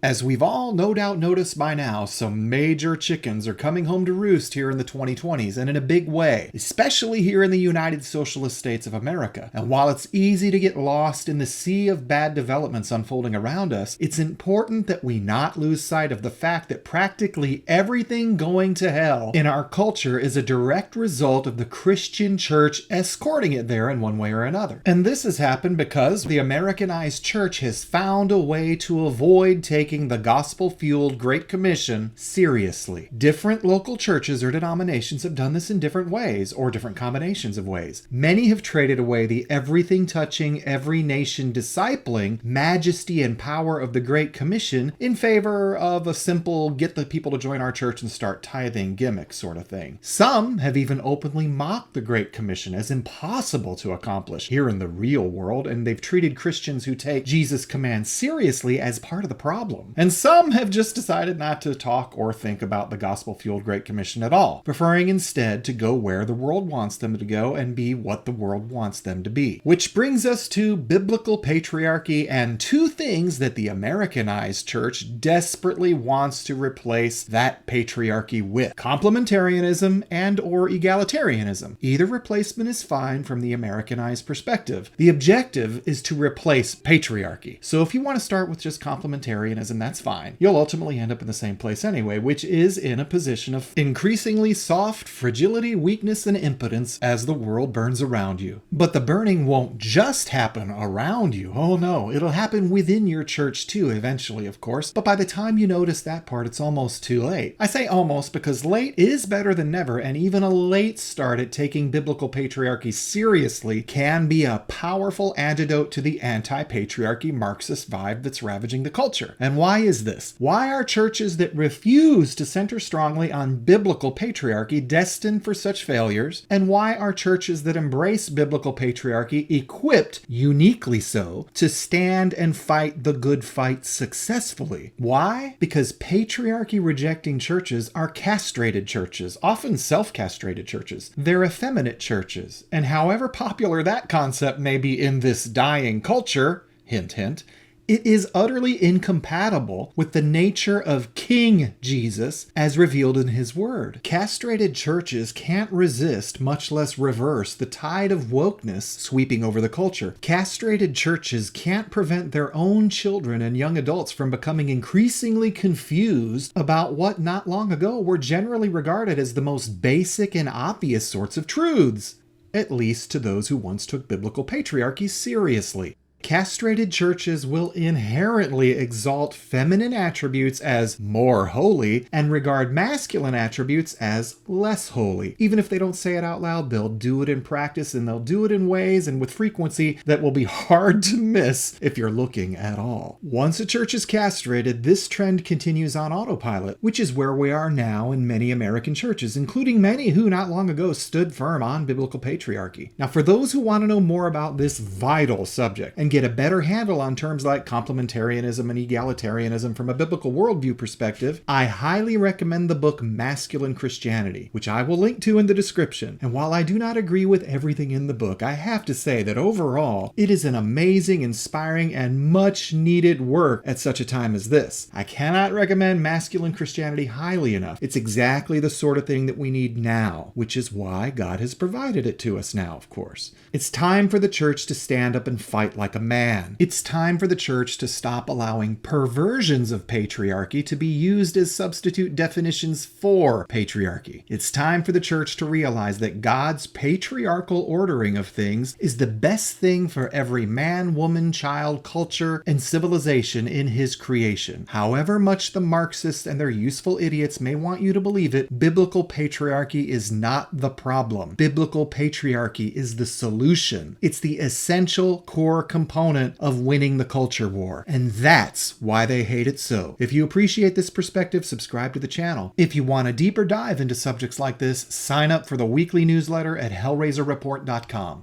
As we've all no doubt noticed by now, some major chickens are coming home to roost here in the 2020s, and in a big way, especially here in the United Socialist States of America. And while it's easy to get lost in the sea of bad developments unfolding around us, it's important that we not lose sight of the fact that practically everything going to hell in our culture is a direct result of the Christian church escorting it there in one way or another. And this has happened because the Americanized church has found a way to avoid taking the gospel-fueled Great Commission seriously. Different local churches or denominations have done this in different ways, or different combinations of ways. Many have traded away the everything-touching, every-nation discipling majesty and power of the Great Commission in favor of a simple get the people to join our church and start tithing gimmick sort of thing. Some have even openly mocked the Great Commission as impossible to accomplish here in the real world, and they've treated Christians who take Jesus' commands seriously as part of the problem. And some have just decided not to talk or think about the gospel-fueled Great Commission at all, preferring instead to go where the world wants them to go and be what the world wants them to be. Which brings us to biblical patriarchy and two things that the Americanized church desperately wants to replace that patriarchy with: complementarianism and or egalitarianism. Either replacement is fine from the Americanized perspective. The objective is to replace patriarchy. So if you want to start with just complementarianism, that's fine. You'll ultimately end up in the same place anyway, which is in a position of increasingly soft fragility, weakness, and impotence as the world burns around you. But the burning won't just happen around you. Oh no, it'll happen within your church too, eventually, of course. But by the time you notice that part, it's almost too late. I say almost because late is better than never, and even a late start at taking biblical patriarchy seriously can be a powerful antidote to the anti-patriarchy Marxist vibe that's ravaging the culture. And why is this? Why are churches that refuse to center strongly on biblical patriarchy destined for such failures? And why are churches that embrace biblical patriarchy equipped, uniquely so, to stand and fight the good fight successfully? Why? Because patriarchy-rejecting churches are castrated churches, often self-castrated churches. They're effeminate churches. And however popular that concept may be in this dying culture, hint, hint, it is utterly incompatible with the nature of King Jesus as revealed in his word. Castrated churches can't resist, much less reverse, the tide of wokeness sweeping over the culture. Castrated churches can't prevent their own children and young adults from becoming increasingly confused about what not long ago were generally regarded as the most basic and obvious sorts of truths, at least to those who once took biblical patriarchy seriously. Castrated churches will inherently exalt feminine attributes as more holy and regard masculine attributes as less holy. Even if they don't say it out loud, they'll do it in practice, and they'll do it in ways and with frequency that will be hard to miss if you're looking at all. Once a church is castrated, this trend continues on autopilot, which is where we are now in many American churches, including many who not long ago stood firm on biblical patriarchy. Now, for those who want to know more about this vital subject and get a better handle on terms like complementarianism and egalitarianism from a biblical worldview perspective, I highly recommend the book Masculine Christianity, which I will link to in the description. And while I do not agree with everything in the book, I have to say that overall, it is an amazing, inspiring, and much needed work at such a time as this. I cannot recommend Masculine Christianity highly enough. It's exactly the sort of thing that we need now, which is why God has provided it to us now, of course. It's time for the church to stand up and fight like a man. It's time for the church to stop allowing perversions of patriarchy to be used as substitute definitions for patriarchy. It's time for the church to realize that God's patriarchal ordering of things is the best thing for every man, woman, child, culture, and civilization in his creation. However much the Marxists and their useful idiots may want you to believe it, biblical patriarchy is not the problem. Biblical patriarchy is the solution. It's the essential core component of winning the culture war. And that's why they hate it so. If you appreciate this perspective, subscribe to the channel. If you want a deeper dive into subjects like this, sign up for the weekly newsletter at hellrazerreport.com.